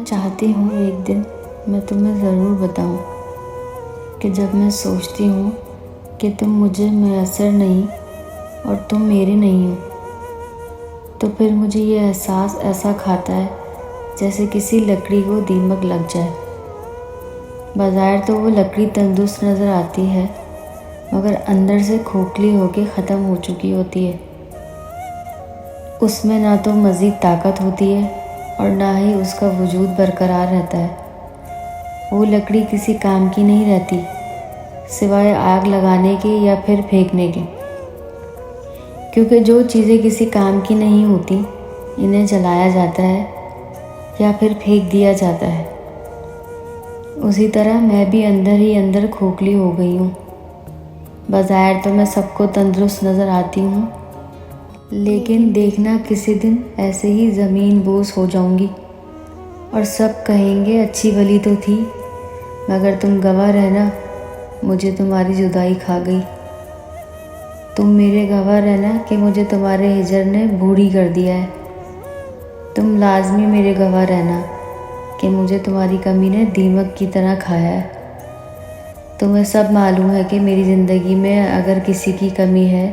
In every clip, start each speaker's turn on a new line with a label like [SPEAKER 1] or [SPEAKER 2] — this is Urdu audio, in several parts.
[SPEAKER 1] چاہتی ہوں ایک دن میں تمہیں ضرور بتاؤں کہ جب میں سوچتی ہوں کہ تم مجھے میسر نہیں اور تم میری نہیں ہو، تو پھر مجھے یہ احساس ایسا کھاتا ہے جیسے کسی لکڑی کو دیمک لگ جائے۔ بظاہر تو وہ لکڑی تندرست نظر آتی ہے، مگر اندر سے کھوکھلی ہو کے ختم ہو چکی ہوتی ہے۔ اس میں نہ تو مزید طاقت ہوتی ہے اور نہ ہی اس کا وجود برقرار رہتا ہے۔ وہ لکڑی کسی کام کی نہیں رہتی سوائے آگ لگانے کے یا پھر پھینکنے کے، کیونکہ جو چیزیں کسی کام کی نہیں ہوتی انہیں جلایا جاتا ہے یا پھر پھینک دیا جاتا ہے۔ اسی طرح میں بھی اندر ہی اندر کھوکھلی ہو گئی ہوں۔ بظاہر تو میں سب کو تندرست نظر آتی ہوں، لیکن دیکھنا کسی دن ایسے ہی زمین بوس ہو جاؤں گی اور سب کہیں گے اچھی بھلی تو تھی، مگر تم گواہ رہنا مجھے تمہاری جدائی کھا گئی۔ تم میرے گواہ رہنا کہ مجھے تمہارے ہجر نے بوڑھی کر دیا ہے۔ تم لازمی میرے گواہ رہنا کہ مجھے تمہاری کمی نے دیمک کی طرح کھایا ہے۔ تمہیں سب معلوم ہے کہ میری زندگی میں اگر کسی کی کمی ہے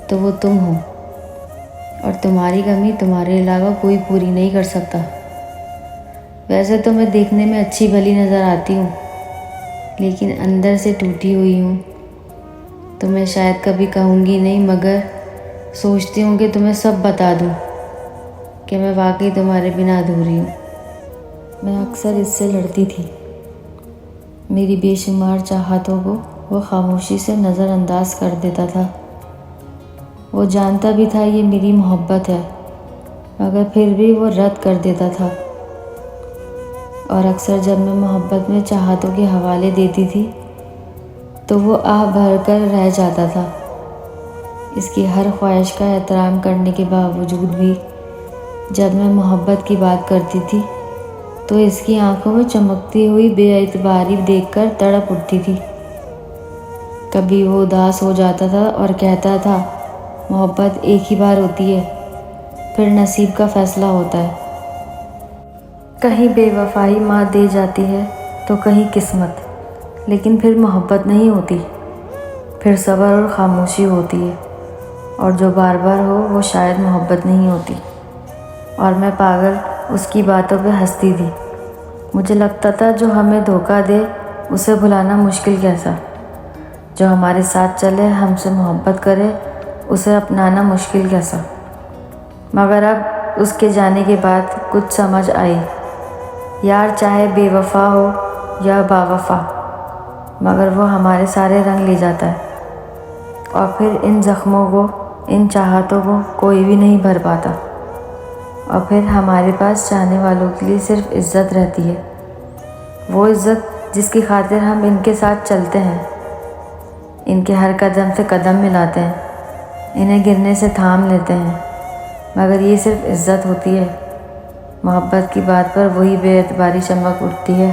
[SPEAKER 1] تو وہ تم ہو، اور تمہاری کمی تمہارے علاوہ کوئی پوری نہیں کر سکتا۔ ویسے تو میں دیکھنے میں اچھی بھلی نظر آتی ہوں، لیکن اندر سے ٹوٹی ہوئی ہوں۔ تمہیں شاید کبھی کہوں گی نہیں، مگر سوچتی ہوں کہ تمہیں سب بتا دوں کہ میں واقعی تمہارے بنا ادھوری ہوں۔ میں اکثر اس سے لڑتی تھی۔ میری بے شمار چاہتوں کو وہ خاموشی سے نظر انداز کر دیتا تھا۔ وہ جانتا بھی تھا یہ میری محبت ہے، مگر پھر بھی وہ رد کر دیتا تھا، اور اکثر جب میں محبت میں چاہتوں کے حوالے دیتی تھی تو وہ آہ بھر کر رہ جاتا تھا۔ اس کی ہر خواہش کا احترام کرنے کے باوجود بھی جب میں محبت کی بات کرتی تھی تو اس کی آنکھوں میں چمکتی ہوئی بے اعتباری دیکھ کر تڑپ اٹھتی تھی۔ کبھی وہ اداس ہو جاتا تھا اور کہتا تھا محبت ایک ہی بار ہوتی ہے، پھر نصیب کا فیصلہ ہوتا ہے۔ کہیں بے وفائی مات دے جاتی ہے تو کہیں قسمت، لیکن پھر محبت نہیں ہوتی، پھر صبر اور خاموشی ہوتی ہے، اور جو بار بار ہو وہ شاید محبت نہیں ہوتی۔ اور میں پاگل اس کی باتوں پہ ہنستی تھی۔ مجھے لگتا تھا جو ہمیں دھوکہ دے اسے بھلانا مشکل کیسا، جو ہمارے ساتھ چلے ہم سے محبت کرے اسے اپنانا مشکل کیسا۔ مگر اب اس کے جانے کے بعد کچھ سمجھ آئی۔ یار چاہے بے وفا ہو یا با وفا، مگر وہ ہمارے سارے رنگ لے جاتا ہے، اور پھر ان زخموں کو، ان چاہتوں کو کوئی بھی نہیں بھر پاتا، اور پھر ہمارے پاس چاہنے والوں کے لیے صرف عزت رہتی ہے، وہ عزت جس کی خاطر ہم ان کے ساتھ چلتے ہیں، ان کے ہر قدم سے قدم ملاتے ہیں، انہیں گرنے سے تھام لیتے ہیں، مگر یہ صرف عزت ہوتی ہے۔ محبت کی بات پر وہی بے اعتباری چمک اٹھتی ہے۔